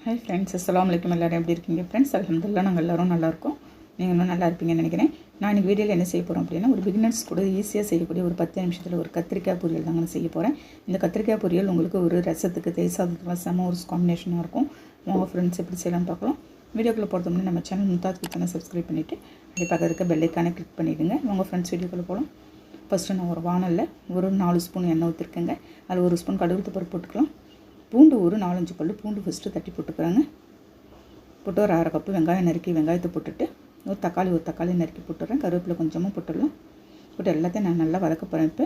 Hi friends, அஸ்ஸலாமு அலைக்கும். எல்லோரும் எப்படி இருக்கீங்க ஃப்ரெண்ட்ஸ்? அல்ஹம்துலில்லாஹ் நாங்கள் எல்லோரும் நல்லாயிருக்கோம். நீங்கள் இன்னும் நல்லா இருப்பீங்கன்னு நினைக்கிறேன். நான் இன்றைக்கி வீடியோவில் என்ன செய்ய போகிறோம் அப்படின்னா, ஒரு பிகினர்ஸ் கூட ஈஸியாக செய்யக்கூடிய ஒரு 10 நிமிஷத்தில் ஒரு கத்திரிக்காய் பொரியல் தாங்க செய்ய போகிறேன். இந்த கத்திரிக்காய் பொரியல் உங்களுக்கு ஒரு ரசத்துக்கு தேசாதத்துக்குலாம் செம ஒரு காம்பினேஷனாக இருக்கும். உங்கள் ஃப்ரெண்ட்ஸ் எப்படி செய்யலாம்னு பார்க்கலாம். வீடியோக்குள்ளே போகிறது முன்னாடி நம்ம சேனல் மும்தாஜ் கிச்சனை சப்ஸ்கிரைப் பண்ணிவிட்டு அப்படி பக்கத்தில் இருக்க பெல் ஐக்கானை கிளிக் பண்ணிவிடுங்க. உங்கள் ஃப்ரெண்ட்ஸ் வீடியோக்குள்ளே போகலாம். ஃபஸ்ட்டு நான் ஒரு வானலில் ஒரு 4 ஸ்பூன் எண்ணெய் ஊற்றிருக்கேங்க. அதில் 1 ஸ்பூன் கடுகு பருப்பு போட்டுக்கலாம். பூண்டு ஒரு 4-5 பல்லு பூண்டு ஃபஸ்ட்டு தட்டி போட்டுக்கிறாங்க. போட்டு ஒரு 1/2 கப்பு வெங்காயம் நறுக்கி வெங்காயத்தை போட்டுட்டு ஒரு தக்காளி நறுக்கி போட்டுறேன். கருவேப்பிலை கொஞ்சமாக போட்டுடலாம். போட்டு எல்லாத்தையும் நான் நல்லா வதக்க போகிறேன். இப்போ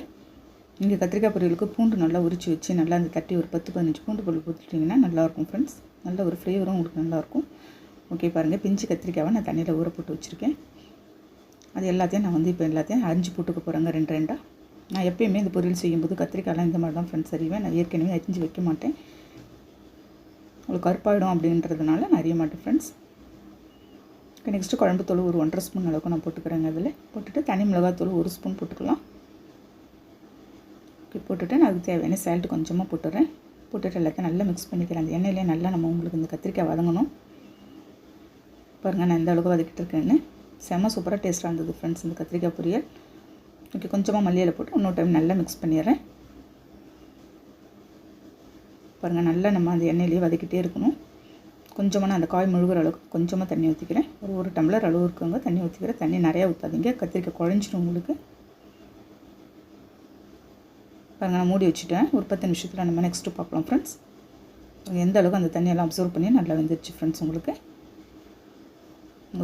இங்கே கத்திரிக்காய் பொரியலுக்கு பூண்டு நல்லா உரித்து வச்சு நல்லா அந்த தட்டி ஒரு 10-15 பூண்டு பொருள் போட்டுட்டிங்கன்னா நல்லாயிருக்கும் ஃப்ரெண்ட்ஸ். நல்ல ஒரு ஃப்ளேவரும் உங்களுக்கு நல்லாயிருக்கும். ஓகே பாருங்கள், பிஞ்சு கத்திரிக்காவை நான் தண்ணியில் ஊற போட்டு வச்சுருக்கேன். அது எல்லாத்தையும் நான் இப்போ எல்லாத்தையும் அரிஞ்சு போட்டுக்க போகிறேங்க 2 நான் எப்பயுமே இந்த பொரியல் செய்யும்போது கத்திரிக்காயெலாம் இந்த மாதிரி தான் ஃப்ரெண்ட்ஸ் அறிவேன். நான் ஏற்கனவே அரிஞ்சு வைக்க மாட்டேன், உங்களுக்கு கருப்பாயிடும் அப்படின்றதுனால நான் அறிய மாட்டேன் ஃப்ரெண்ட்ஸ். நெக்ஸ்ட்டு குழம்பு தூள் ஒரு 1.5 ஸ்பூன் அளவுக்கு நான் போட்டுக்கிறேங்க. அதில் போட்டுட்டு தனி மிளகாத்தூள் 1 ஸ்பூன் போட்டுக்கலாம். போட்டுட்டு நான் அதுக்கு தேவையான சால்ட் கொஞ்சமாக போட்டுறேன். போட்டுட்டு எல்லாத்தையும் நல்லா மிக்ஸ் பண்ணிக்கிறேன். அந்த எண்ணெயிலே நல்லா நம்ம உங்களுக்கு இந்த கத்திரிக்காய் வதங்கணும். பாருங்கள், நான் எந்த அளவுக்கு வதக்கிட்டு இருக்கேன்னு. செம்ம சூப்பராக டேஸ்ட்டாக இருந்தது ஃப்ரெண்ட்ஸ் இந்த கத்திரிக்காய் பொரியல். ஓகே, கொஞ்சமாக மல்லியில் போட்டு இன்னொரு டைம் நல்லா மிக்ஸ் பண்ணிடுறேன். பாருங்கள், நல்லா நம்ம அந்த எண்ணெயிலேயே வதக்கிட்டே இருக்கணும். கொஞ்சமாக நான் அந்த காய் முழுகிற அளவுக்கு கொஞ்சமாக தண்ணி ஊற்றிக்கிறேன். ஒரு டம்ளர் அளவு இருக்குங்க தண்ணி ஊற்றிக்கிறேன். தண்ணி நிறையா ஊற்றாதீங்க, கத்திரிக்காய் குழஞ்சிடும் உங்களுக்கு. பாருங்கள், நான் மூடி வச்சுட்டேன். ஒரு 10 நிமிஷத்தில் நம்ம நெக்ஸ்ட்டு பார்க்கலாம் ஃப்ரெண்ட்ஸ். எந்த அளவுக்கு அந்த தண்ணியெல்லாம் அப்சர்வ் பண்ணி நல்லா வெந்துருச்சு ஃப்ரெண்ட்ஸ் உங்களுக்கு.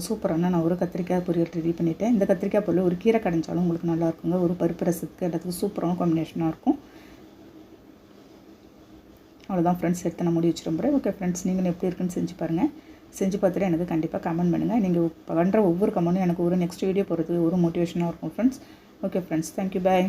சூப்பரான நான் ஒரு கத்திரிக்காய் பொரியல் ரெடி பண்ணிவிட்டேன். இந்த கத்திரிக்காய் பொரியல் ஒரு கீரை கடைஞ்சாலும் உங்களுக்கு நல்லா இருக்குங்க. ஒரு பருப்பு ரசத்துக்கு எல்லாத்துக்கும் சூப்பரான காம்பினேஷனாக இருக்கும். அவ்வளோதான் ஃப்ரெண்ட்ஸ், எடுத்து நான் மூடி வச்சுருப்பேன். ஓகே ஃப்ரெண்ட்ஸ், நீங்களும் எப்படி இருக்குன்னு செஞ்சு பாருங்கள். செஞ்சு பார்த்துட்டு எனக்கு கண்டிப்பாக கமெண்ட் பண்ணுங்கள். நீங்கள் பண்ணுற ஒவ்வொரு கமெண்ட்டும் எனக்கு ஒரு நெக்ஸ்ட் வீடியோ போகிறதுக்கு ஒரு மோட்டிவேஷனாக இருக்கும் ஃப்ரெண்ட்ஸ். ஓகே ஃப்ரெண்ட்ஸ், தேங்க்யூ, பாய்.